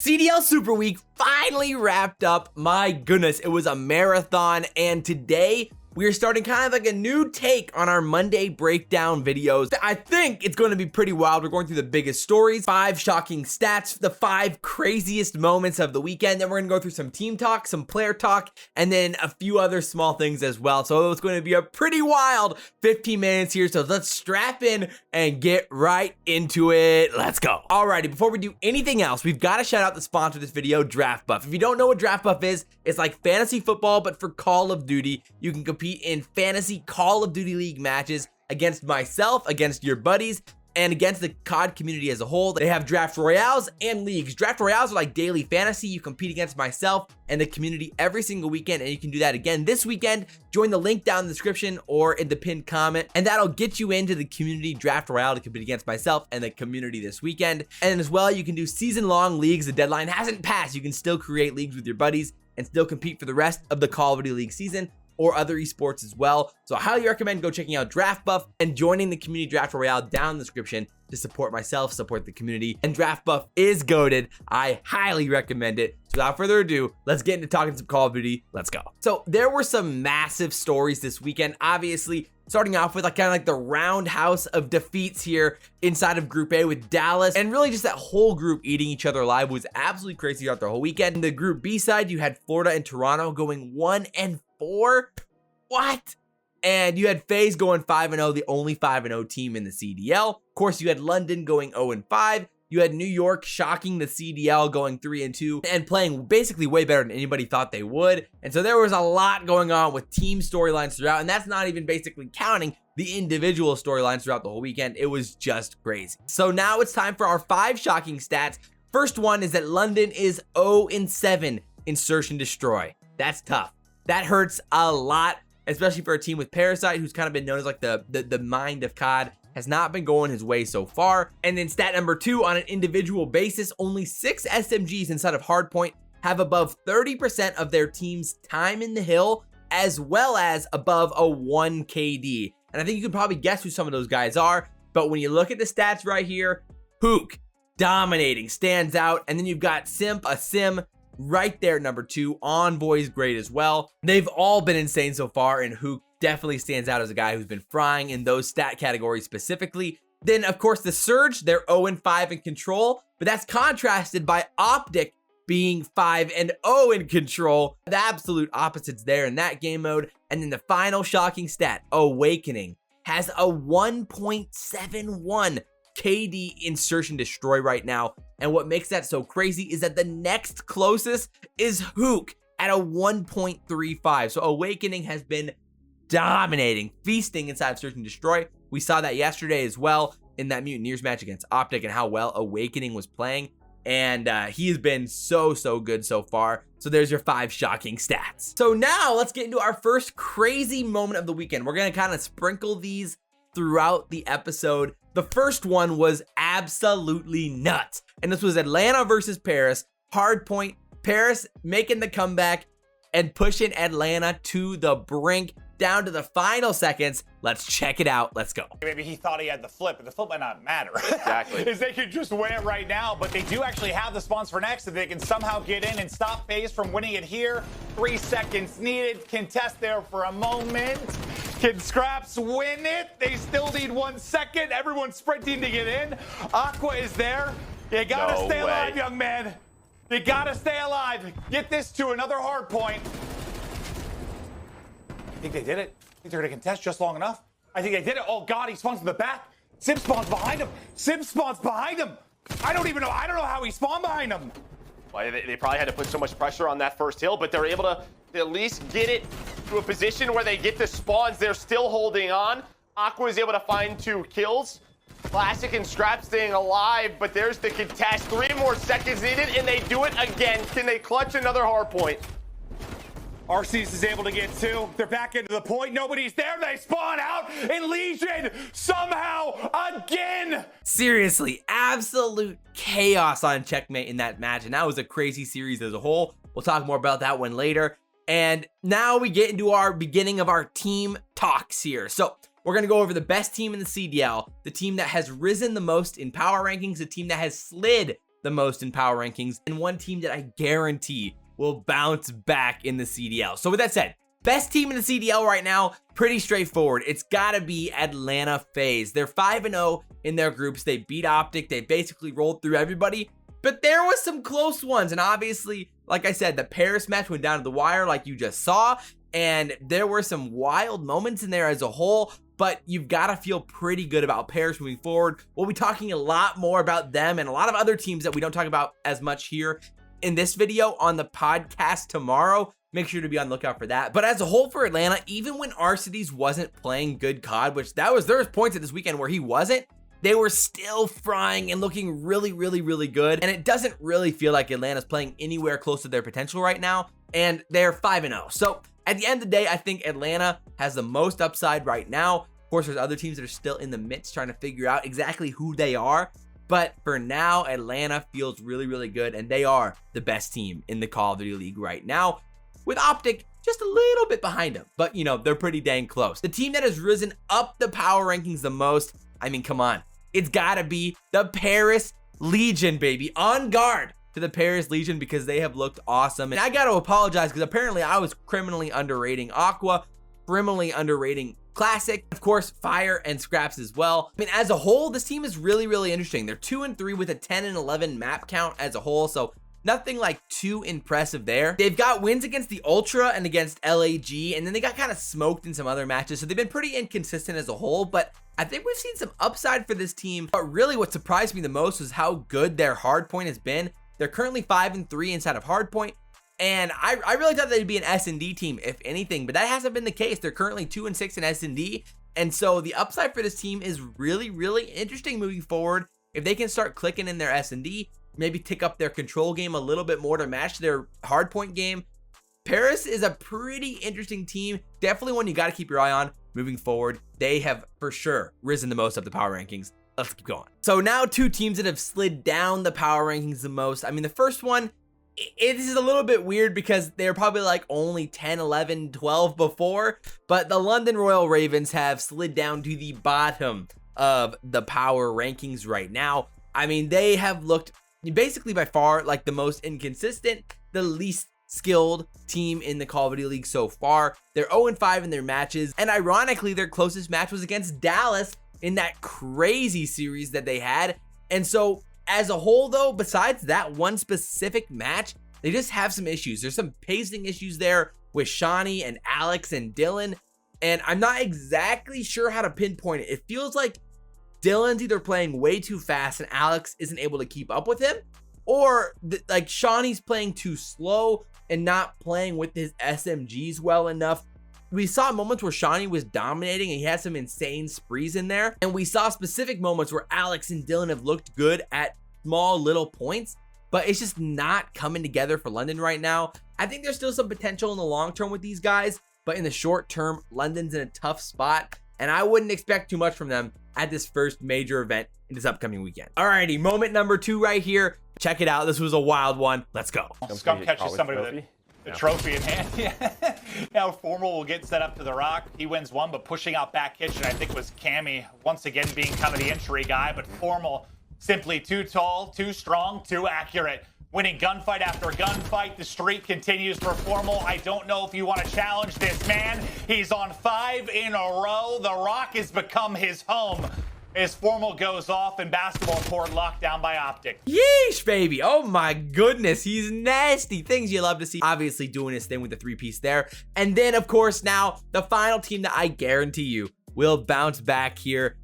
CDL Super Week finally wrapped up. My goodness, it was a marathon, and today we are starting kind of like a new take on our Monday breakdown videos. I think it's going to be pretty wild. We're going through the biggest stories, 5 shocking stats, the 5 craziest moments of the weekend. Then we're going to go through some team talk, some player talk, and then a few other small things as well. So it's going to be a pretty wild 15 minutes here. So let's strap in and get right into it. Let's go. Alrighty, before we do anything else, we've got to shout out the sponsor of this video, Draft Buff. If you don't know what Draft Buff is, it's like fantasy football, but for Call of Duty. You can compete in fantasy Call of Duty League matches against myself, against your buddies, and against the COD community as a whole. They have draft royales and leagues. Draft royales are like daily fantasy. You compete against myself and the community every single weekend, and you can do that again this weekend. Join the link down in the description or in the pinned comment, and that'll get you into the community draft royale to compete against myself and the community this weekend. And as well, you can do season-long leagues. The deadline hasn't passed. You can still create leagues with your buddies and still compete for the rest of the Call of Duty League season or other esports as well. So I highly recommend go checking out Draft Buff and joining the community draft royale down in the description to support myself, support the community, and Draft Buff is goated. I highly recommend it. So without further ado, let's get into talking some Call of Duty. Let's go. So there were some massive stories this weekend. Obviously, starting off with kind of like the roundhouse of defeats here inside of Group A with Dallas, and really just that whole group eating each other alive was absolutely crazy throughout the whole weekend. In the Group B side, you had Florida and Toronto going 1-4. What? And you had FaZe going 5-0, the only 5-0 team in the CDL. Of course, you had London going 0-5. You had New York shocking the CDL going 3-2 and playing basically way better than anybody thought they would. And so there was a lot going on with team storylines throughout, and that's not even basically counting the individual storylines throughout the whole weekend. It was just crazy. So now it's time for our 5 shocking stats. First one is that London is 0-7 in Search and Destroy. That's tough. That hurts a lot, especially for a team with Parasite, who's kind of been known as like the mind of COD. Has not been going his way so far. And then stat number 2, on an individual basis, only 6 SMGs inside of hardpoint have above 30% of their team's time in the hill, as well as above a 1 KD. And I think you can probably guess who some of those guys are, but when you look at the stats right here, Huke, dominating, stands out. And then you've got Simp, a sim, right there, number 2. Envoy's great as well. They've all been insane so far, and Huke definitely stands out as a guy who's been frying in those stat categories specifically. Then, of course, the Surge, they're 0-5 in Control, but that's contrasted by OpTic being 5-0 in Control. The absolute opposites there in that game mode. And then the final shocking stat, Awakening, has a 1.71 KD in Search and Destroy right now. And what makes that so crazy is that the next closest is Huke at a 1.35. So Awakening has been dominating, feasting inside of Search and Destroy. We saw that yesterday as well in that Mutineers match against OpTic and how well Awakening was playing. And he has been so good so far. So there's your 5 shocking stats. So now let's get into our first crazy moment of the weekend. We're going to kind of sprinkle these throughout the episode. The first one was absolutely nuts. And this was Atlanta versus Paris. Hardpoint, Paris making the comeback and pushing Atlanta to the brink. Down to the final seconds. Let's check it out. Let's go. Maybe he thought he had the flip, but the flip might not matter. Exactly. Is they could just win it right now, but they do actually have the spawns for next, so they can somehow get in and stop FaZe from winning it here. 3 seconds needed. Contest there for a moment. Can Skrapz win it? They still need 1 second. Everyone's sprinting to get in. Aqua is there. You gotta stay alive, young man. You gotta stay alive. Get this to another hard point. I think they did it. I think they're gonna contest just long enough. I think they did it. Oh God, he spawns in the back. Simp spawns behind him. Simp spawns behind him. I don't know how he spawned behind him. Well, they probably had to put so much pressure on that first hill, but they're able to at least get it to a position where they get the spawns. They're still holding on. Aqua is able to find 2 kills. Classic and Skrapz staying alive, but there's the contest. 3 more seconds needed, and they do it again. Can they clutch another hard point? Arceus is able to get 2. They're back into the point. Nobody's there. They spawn out in Legion somehow again. Seriously, absolute chaos on Checkmate in that match. And that was a crazy series as a whole. We'll talk more about that one later. And now we get into our beginning of our team talks here. So we're going to go over the best team in the CDL, the team that has risen the most in power rankings, the team that has slid the most in power rankings, and one team that I guarantee will bounce back in the CDL. So with that said, best team in the CDL right now, pretty straightforward. It's gotta be Atlanta FaZe. They're 5-0 in their groups. They beat OpTic. They basically rolled through everybody, but there was some close ones. And obviously, like I said, the Paris match went down to the wire like you just saw, and there were some wild moments in there as a whole, but you've got to feel pretty good about Paris moving forward. We'll be talking a lot more about them and a lot of other teams that we don't talk about as much here in this video on the podcast tomorrow. Make sure to be on the lookout for that. But as a whole for Atlanta, even when Arcides wasn't playing good COD, which there was points at this weekend where he wasn't, they were still frying and looking really, really, really good. And it doesn't really feel like Atlanta's playing anywhere close to their potential right now. And they're 5-0. So at the end of the day, I think Atlanta has the most upside right now. Of course, there's other teams that are still in the midst trying to figure out exactly who they are. But for now, Atlanta feels really, really good. And they are the best team in the Call of Duty League right now, with OpTic just a little bit behind them. But, you know, they're pretty dang close. The team that has risen up the power rankings the most, I mean, come on. It's gotta be the Paris Legion, baby. On guard to the Paris Legion because they have looked awesome. And I gotta apologize because apparently I was criminally underrating Aqua, criminally underrating Classic, of course, Fire and Skrapz as well. I mean, as a whole, this team is really, really interesting. They're 2-3 with a 10-11 map count as a whole, so nothing like too impressive there. They've got wins against the Ultra and against LAG, and then they got kind of smoked in some other matches, so they've been pretty inconsistent as a whole, but I think we've seen some upside for this team. But really what surprised me the most was how good their hardpoint has been. They're currently 5-3 inside of hardpoint, and I really thought they'd be an S&D team, if anything, but that hasn't been the case. They're currently 2-6 in S&D, and so the upside for this team is really, really interesting moving forward. If they can start clicking in their S&D, maybe tick up their control game a little bit more to match their hardpoint game, Paris is a pretty interesting team. Definitely one you got to keep your eye on moving forward. They have for sure risen the most up the power rankings. Let's keep going. So now two teams that have slid down the power rankings the most. I mean, the first one, it is a little bit weird because they're probably like only 10, 11, 12 before, but the London Royal Ravens have slid down to the bottom of the power rankings right now. I mean, they have looked basically by far like the most inconsistent, the least skilled team in the Call of Duty League so far. They're 0-5 in their matches, and ironically, their closest match was against Dallas in that crazy series that they had. And so as a whole though, besides that one specific match, they just have some issues. There's some pacing issues there with Shawnee and Alex and Dylan, and I'm not exactly sure how to pinpoint it. It feels like Dylan's either playing way too fast and Alex isn't able to keep up with him, or like Shawnee's playing too slow and not playing with his SMGs well enough. We saw moments where Shawnee was dominating and he had some insane sprees in there. And we saw specific moments where Alex and Dylan have looked good at small little points, but it's just not coming together for London right now. I think there's still some potential in the long term with these guys, but in the short term, London's in a tough spot, and I wouldn't expect too much from them at this first major event in this upcoming weekend. Alrighty, moment number 2 right here. Check it out. This was a wild one. Let's go. Scump catches somebody with a trophy in hand. Yeah. Now Formal will get set up to the Rock. He wins one, but pushing out back kitchen, I think, was Cammy once again being kind of the entry guy, but Formal simply too tall, too strong, too accurate. Winning gunfight after gunfight. The streak continues for Formal. I don't know if you want to challenge this man. He's on 5 in a row. The Rock has become his home as Formal goes off in basketball court locked down by OpTic. Yeesh, baby. Oh my goodness. He's nasty. Things you love to see. Obviously doing his thing with the 3-piece there. And then, of course, now the final team that I guarantee you will bounce back here.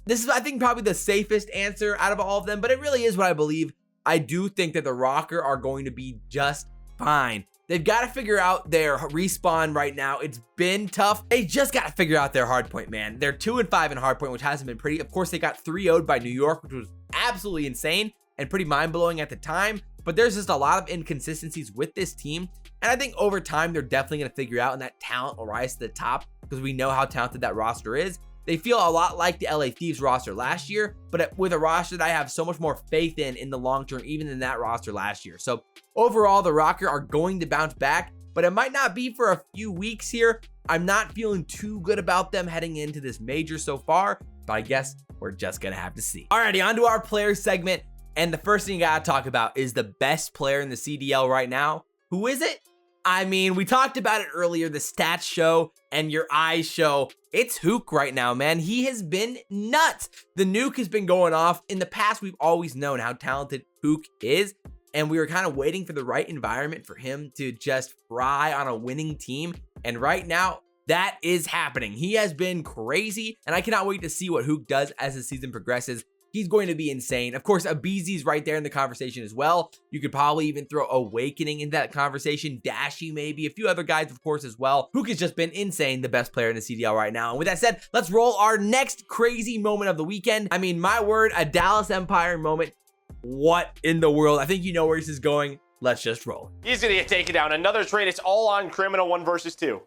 This is, I think, probably the safest answer out of all of them, but it really is what I believe. I do think that the Rokkr are going to be just fine. They've got to figure out their respawn right now. It's been tough. They just got to figure out their hardpoint, man. They're 2-5 in hardpoint, which hasn't been pretty. Of course, they got 3-0'd by New York, which was absolutely insane and pretty mind-blowing at the time. But there's just a lot of inconsistencies with this team. And I think over time, they're definitely going to figure out, and that talent will rise to the top because we know how talented that roster is. They feel a lot like the LA Thieves roster last year, but with a roster that I have so much more faith in the long term, even than that roster last year. So overall, the Rokkr are going to bounce back, but it might not be for a few weeks here. I'm not feeling too good about them heading into this major so far, but I guess we're just gonna have to see. Alrighty, on to our player segment. And the first thing you gotta talk about is the best player in the CDL right now. Who is it? I mean, we talked about it earlier, the stats show and your eyes show. It's Huke right now, man. He has been nuts. The nuke has been going off. In the past, we've always known how talented Huke is, and we were kind of waiting for the right environment for him to just fry on a winning team. And right now, that is happening. He has been crazy, and I cannot wait to see what Huke does as the season progresses. He's going to be insane. Of course, Abezy's right there in the conversation as well. You could probably even throw Awakening into that conversation. Dashy maybe. A few other guys, of course, as well. Huke has just been insane. The best player in the CDL right now. And with that said, let's roll our next crazy moment of the weekend. I mean, my word, a Dallas Empire moment. What in the world? I think you know where this is going. Let's just roll. He's going to get taken down. Another trade. It's all on Criminal 1 versus 2.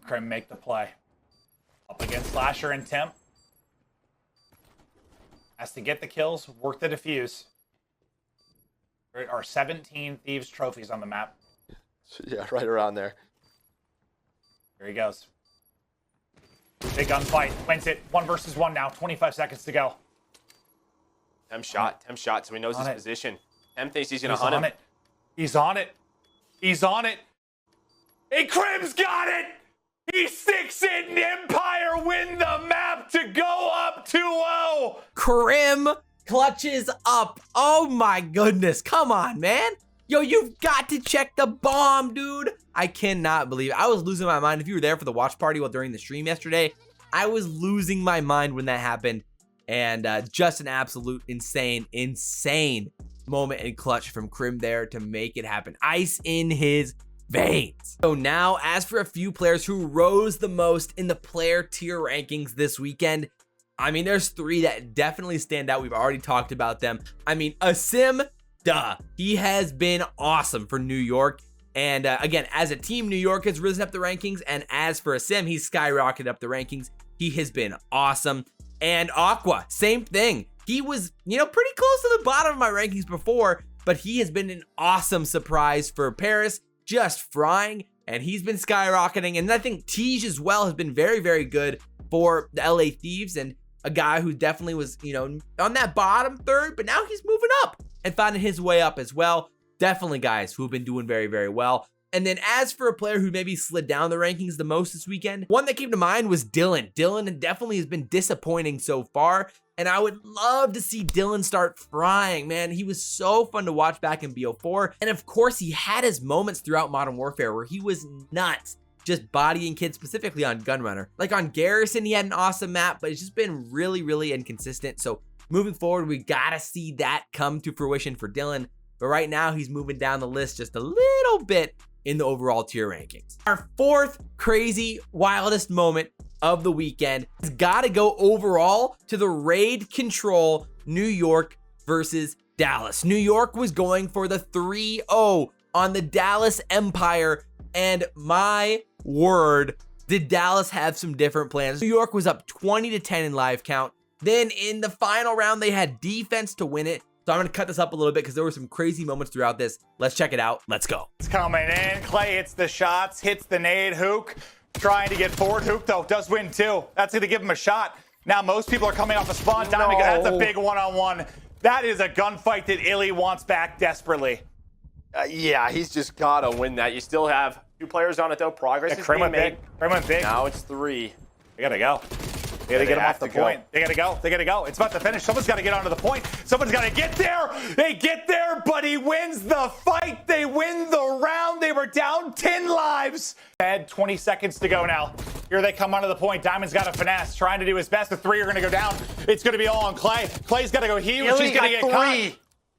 Crim make the play. Up against Slasher and Temp. Has to get the kills, work the defuse. There are 17 Thieves trophies on the map. Yeah, right around there. Here he goes. Big gunfight. Wins it. 1 versus 1 now. 25 seconds to go. Temp shot, so he knows his position. Temp thinks he's going to He's hunt on him. it. He's on it. He's on it. And Crim's got it! He sticks it, and Empire win the map to go up 2-0. Crim clutches up. Oh my goodness. Come on, man. Yo, you've got to check the bomb, dude. I cannot believe it. I was losing my mind. If you were there for the watch party while during the stream yesterday, I was losing my mind when that happened. And just an absolute insane moment in clutch from Crim there to make it happen. Ice in his veins. So now, as for a few players who rose the most in the player tier rankings this weekend, I mean, there's 3 that definitely stand out. We've already talked about them. I mean, Asim, he has been awesome for New York. And again, as a team, New York has risen up the rankings. And as for Asim, he's skyrocketed up the rankings. He has been awesome. And Aqua, same thing. He was, you know, pretty close to the bottom of my rankings before, but he has been an awesome surprise for Paris, just frying, and he's been skyrocketing. And I think Tej as well has been very good for the LA Thieves, and a guy who definitely was, you know, on that bottom third, but now he's moving up and finding his way up as well. Definitely guys who have been doing very well. And then as for a player who maybe slid down the rankings the most this weekend, one that came to mind was Dylan. Dylan definitely has been disappointing so far, and I would love to see Dylan start frying, man. He was so fun to watch back in BO4, and of course he had his moments throughout Modern Warfare where he was nuts, just bodying kids, specifically on Gunrunner. Like on Garrison, he had an awesome map, but it's just been really inconsistent. So moving forward, we gotta see that come to fruition for Dylan. But right now, he's moving down the list just a little bit in the overall tier rankings. Our 4th crazy, wildest moment of the weekend has got to go overall to the raid control New York versus Dallas. New York was going for the 3-0 on the Dallas Empire, and my word, did Dallas have some different plans. New York was up 20-10 in live count. Then in the final round, they had defense to win it. So I'm going to cut this up a little bit because there were some crazy moments throughout this. Let's check it out. Let's go. It's coming in. Clay hits the shots, hits the nade. Huke trying to get forward. Huke, though, does win, too. That's going to give him a shot. Now most people are coming off the spawn. Diamond, that's a big one-on-one. That is a gunfight that ILLeY wants back desperately. Yeah, he's just got to win that. You still have 2 players on it, though. Progress is being made. Crim went big. Now it's 3. They got to go. They got to get him off the point. They got to go. They got to go. It's about to finish. Someone's got to get onto the point. Someone's got to get there. They get there, but he wins the fight. They win the round. They were down 10 lives. 20 seconds to go now. Here they come onto the point. Diamond's got a finesse, trying to do his best. The 3 are going to go down. It's going to be all on Clay. Clay's got to go huge. He's going to get caught.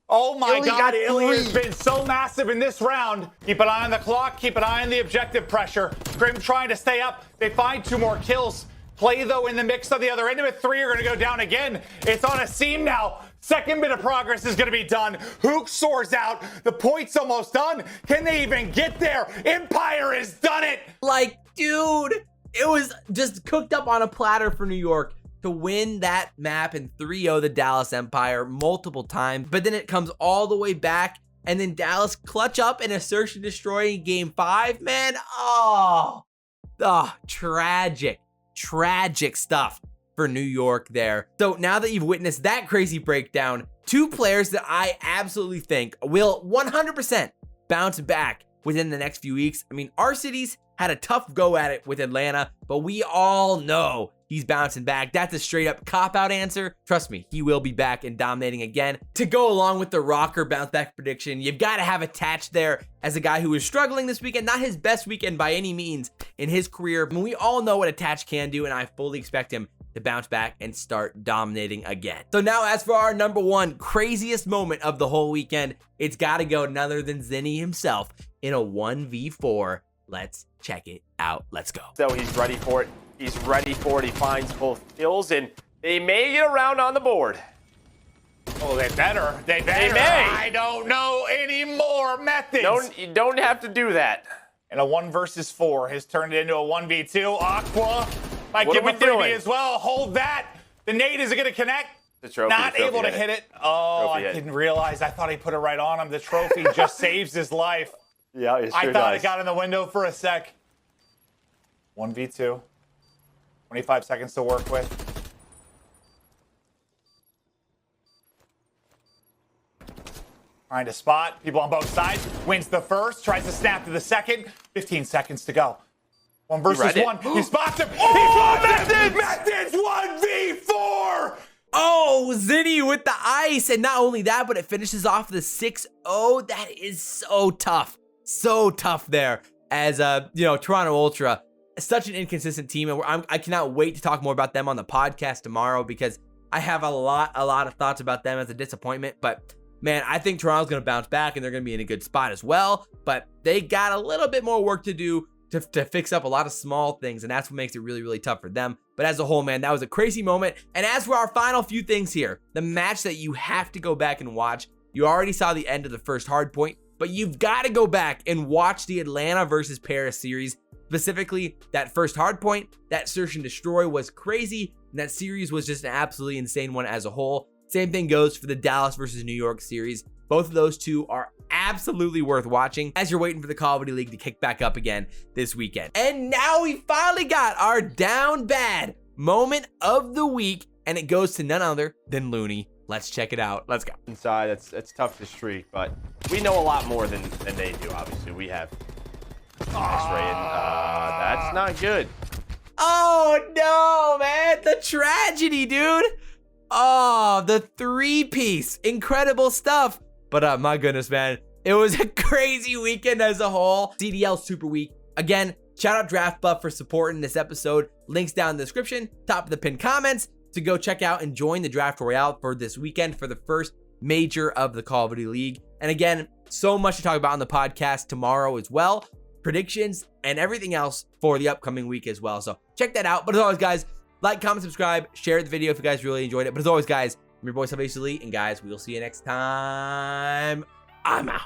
Oh my God, ILLeY has been so massive in this round. Keep an eye on the clock. Keep an eye on the objective pressure. Crim trying to stay up. They find 2 more kills. Clay, though, in the mix on the other end of it. 3 are going to go down again. It's on a seam now. Second bit of progress is going to be done. Huke soars out. The point's almost done. Can they even get there? Empire has done it. Like, dude, it was just cooked up on a platter for New York to win that map and 3-0 the Dallas Empire multiple times. But then it comes all the way back, and then Dallas clutch up and a search and destroy in game 5, man. Oh, tragic stuff. for New York there. So now that you've witnessed that crazy breakdown, 2 players that I absolutely think will 100% bounce back within the next few weeks. I mean, Arcides had a tough go at it with Atlanta, but we all know he's bouncing back. That's a straight up cop-out answer. Trust me, he will be back and dominating again. To go along with the Rokkr bounce back prediction, you've got to have Attach there as a guy who is struggling this weekend. Not his best weekend by any means in his career. I mean, we all know what Attach can do, and I fully expect him to bounce back and start dominating again. So now as for our number 1 craziest moment of the whole weekend, it's got to go none other than Zinni himself in a 1v4. Let's check it out. Let's go. So he's ready for it. He's ready for it. He finds both kills, and they may get around on the board. Oh, they better. They better. They may. I don't know any more methods. You don't have to do that. And a 1 versus 4 has turned it into a 1v2. Aqua might What give are a we freebie doing? as well. Hold that. The nade isn't going to connect. The trophy. Not able to hit it. Oh, Trophy I hit. didn't realize. I thought he put it right on him. The trophy just saves his life. Yeah, it I sure thought does. it got in the window for a sec. 1v2. 25 seconds to work with. Trying to spot. People on both sides. Wins the first. Tries to snap to the second. 15 seconds to go. 1 versus read it. 1. He spots him. Oh, he spots him. Methods! Methods 1v4. Oh, Zinni with the ice. And not only that, but it finishes off the 6-0. That is so tough. So tough there. As, you know, Toronto Ultra, such an inconsistent team. And I cannot wait to talk more about them on the podcast tomorrow because I have a lot of thoughts about them as a disappointment. But, man, I think Toronto's going to bounce back and they're going to be in a good spot as well. But they got a little bit more work to do to fix up a lot of small things, and that's what makes it really tough for them. But as a whole, man, that was a crazy moment. And as for our final few things here, the match that you have to go back and watch, you already saw the end of the first hardpoint, but you've got to go back and watch the Atlanta versus Paris series. Specifically, that first hardpoint, that search and destroy was crazy, and that series was just an absolutely insane one as a whole. Same thing goes for the Dallas versus New York series. Both of those two are absolutely worth watching as you're waiting for the Call of Duty League to kick back up again this weekend. And now we finally got our down bad moment of the week, and it goes to none other than Looney. Let's check it out. Let's go. Inside, it's tough to streak, but we know a lot more than they do. Obviously, we have X-ray, and that's not good. Oh no, man, the tragedy, dude. Oh, the 3-piece, incredible stuff. But my goodness, man, it was a crazy weekend as a whole. CDL Super Week. Again, shout out Draft Buff for supporting this episode. Links down in the description, top of the pinned comments to go check out and join the Draft Royale for this weekend for the first major of the Call of Duty League. And again, so much to talk about on the podcast tomorrow as well. Predictions and everything else for the upcoming week as well. So check that out. But as always, guys, like, comment, subscribe, share the video if you guys really enjoyed it. But as always, guys, I'm your boy, ILLeY, and guys, we will see you next time. I'm out.